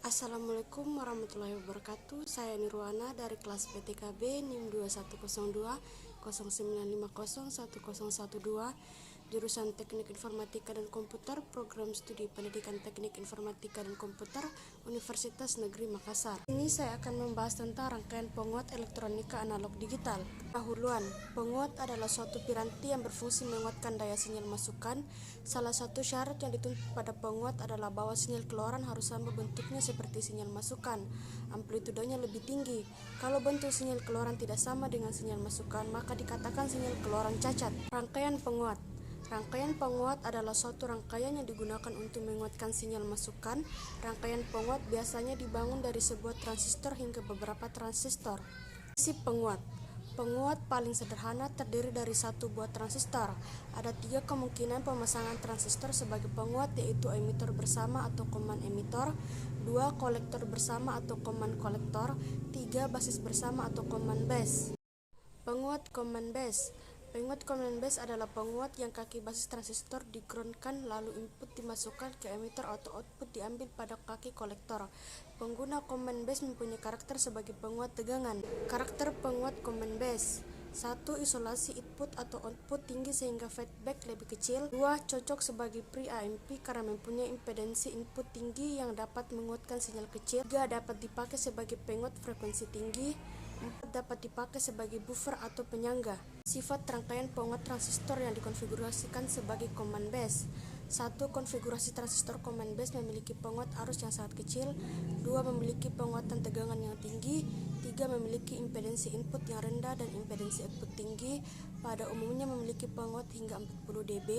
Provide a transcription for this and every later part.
Assalamualaikum warahmatullahi wabarakatuh. Saya Nirwana dari kelas PTKB NIM 2102 0950 1012, jurusan Teknik Informatika dan Komputer, Program Studi Pendidikan Teknik Informatika dan Komputer, Universitas Negeri Makassar. Ini saya akan membahas tentang rangkaian penguat elektronika analog digital. Pendahuluan, penguat adalah suatu piranti yang berfungsi menguatkan daya sinyal masukan. Salah satu syarat yang dituntut pada penguat adalah bahwa sinyal keluaran harus sama bentuknya seperti sinyal masukan, amplitudenya lebih tinggi. Kalau bentuk sinyal keluaran tidak sama dengan sinyal masukan, maka dikatakan sinyal keluaran cacat. Rangkaian penguat. Rangkaian penguat adalah suatu rangkaian yang digunakan untuk menguatkan sinyal masukan. Rangkaian penguat biasanya dibangun dari sebuah transistor hingga beberapa transistor. Prinsip penguat. Penguat paling sederhana terdiri dari satu buah transistor. Ada 3 kemungkinan pemasangan transistor sebagai penguat, yaitu emitor bersama atau common emitor, 2 kolektor bersama atau common kolektor, 3 basis bersama atau common base. Penguat common base. Penguat common base adalah penguat yang kaki basis transistor digroundkan, lalu input dimasukkan ke emitor atau output diambil pada kaki kolektor. Pengguna common base mempunyai karakter sebagai penguat tegangan. Karakter penguat common base: 1. Isolasi input atau output tinggi sehingga feedback lebih kecil. 2. Cocok sebagai pre-AMP karena mempunyai impedansi input tinggi yang dapat menguatkan sinyal kecil. 3. Dapat dipakai sebagai penguat frekuensi tinggi. 4. Dapat dipakai sebagai buffer atau penyangga. Sifat rangkaian penguat transistor yang dikonfigurasikan sebagai common base. 1. Konfigurasi transistor common base memiliki penguat arus yang sangat kecil. 2. Memiliki penguatan tegangan yang tinggi. 3. Memiliki impedansi input yang rendah dan impedansi output tinggi. Pada umumnya memiliki penguat hingga 40 dB.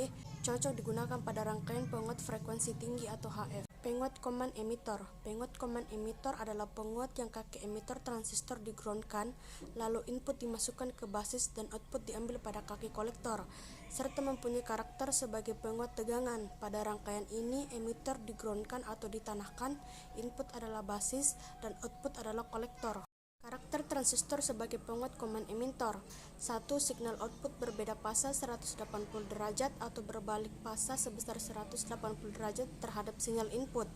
Cocok digunakan pada rangkaian penguat frekuensi tinggi atau HF. Penguat common emitor. Penguat common emitor adalah penguat yang kaki emitor transistor digroundkan, lalu input dimasukkan ke basis dan output diambil pada kaki kolektor, serta mempunyai karakter sebagai penguat tegangan. Pada rangkaian ini, emitor digroundkan atau ditanahkan, input adalah basis, dan output adalah kolektor. Karakter transistor sebagai penguat common emitor. 1. Signal output berbeda fasa 180 derajat atau berbalik fasa sebesar 180 derajat terhadap sinyal input.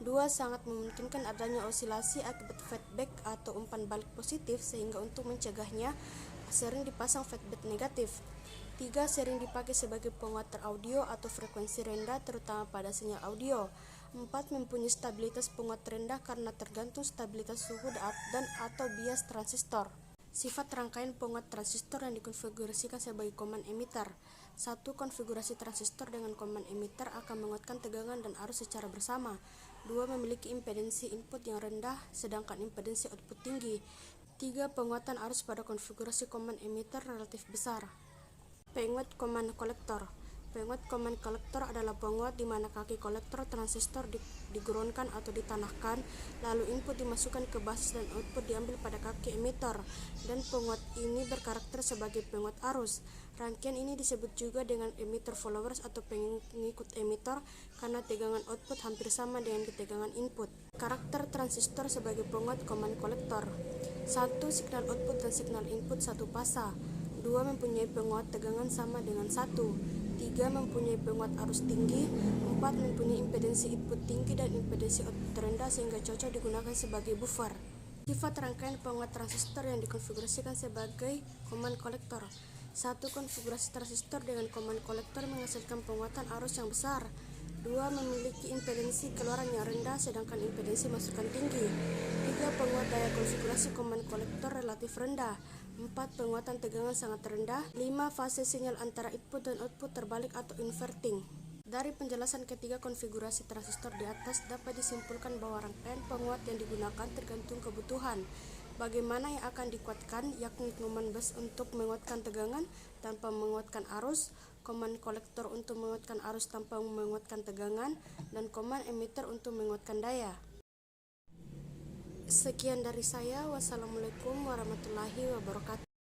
2. Sangat memungkinkan adanya osilasi akibat feedback atau umpan balik positif, sehingga untuk mencegahnya sering dipasang feedback negatif. 3. Sering dipakai sebagai penguat teraudio atau frekuensi rendah, terutama pada sinyal audio. 4. Mempunyai stabilitas penguat rendah karena tergantung stabilitas suhu dan atau bias transistor. Sifat rangkaian penguat transistor yang dikonfigurasikan sebagai common emitter. 1. Konfigurasi transistor dengan common emitter akan menguatkan tegangan dan arus secara bersama. 2. Memiliki impedansi input yang rendah sedangkan impedansi output tinggi. 3. Penguatan arus pada konfigurasi common emitter relatif besar. Penguat common kolektor. Penguat common kolektor adalah penguat di mana kaki kolektor transistor digroundkan atau ditanahkan, lalu input dimasukkan ke basis dan output diambil pada kaki emitor, dan penguat ini berkarakter sebagai penguat arus. Rangkaian ini disebut juga dengan emitter followers atau pengikut emitor karena tegangan output hampir sama dengan ketegangan input. Karakter transistor sebagai penguat common kolektor. 1. Signal output dan signal input satu fasa. 2. Mempunyai penguat tegangan sama dengan 1. 3. Mempunyai penguat arus tinggi. 4. Mempunyai impedansi input tinggi dan impedansi output rendah sehingga cocok digunakan sebagai buffer. Sifat rangkaian penguat transistor yang dikonfigurasikan sebagai common kolektor. 1. Konfigurasi transistor dengan common kolektor menghasilkan penguatan arus yang besar. 2. Memiliki impedansi keluaran yang rendah sedangkan impedansi masukan tinggi. 3. Penguat daya konfigurasi common kolektor relatif rendah. 4. Penguatan tegangan sangat rendah. 5. Fase sinyal antara input dan output terbalik atau inverting. Dari penjelasan ketiga konfigurasi transistor di atas dapat disimpulkan bahwa rangkaian penguat yang digunakan tergantung kebutuhan. Bagaimana yang akan dikuatkan, yakni common base untuk menguatkan tegangan tanpa menguatkan arus, common kolektor untuk menguatkan arus tanpa menguatkan tegangan, dan common emitter untuk menguatkan daya. Sekian dari saya. Wassalamualaikum warahmatullahi wabarakatuh.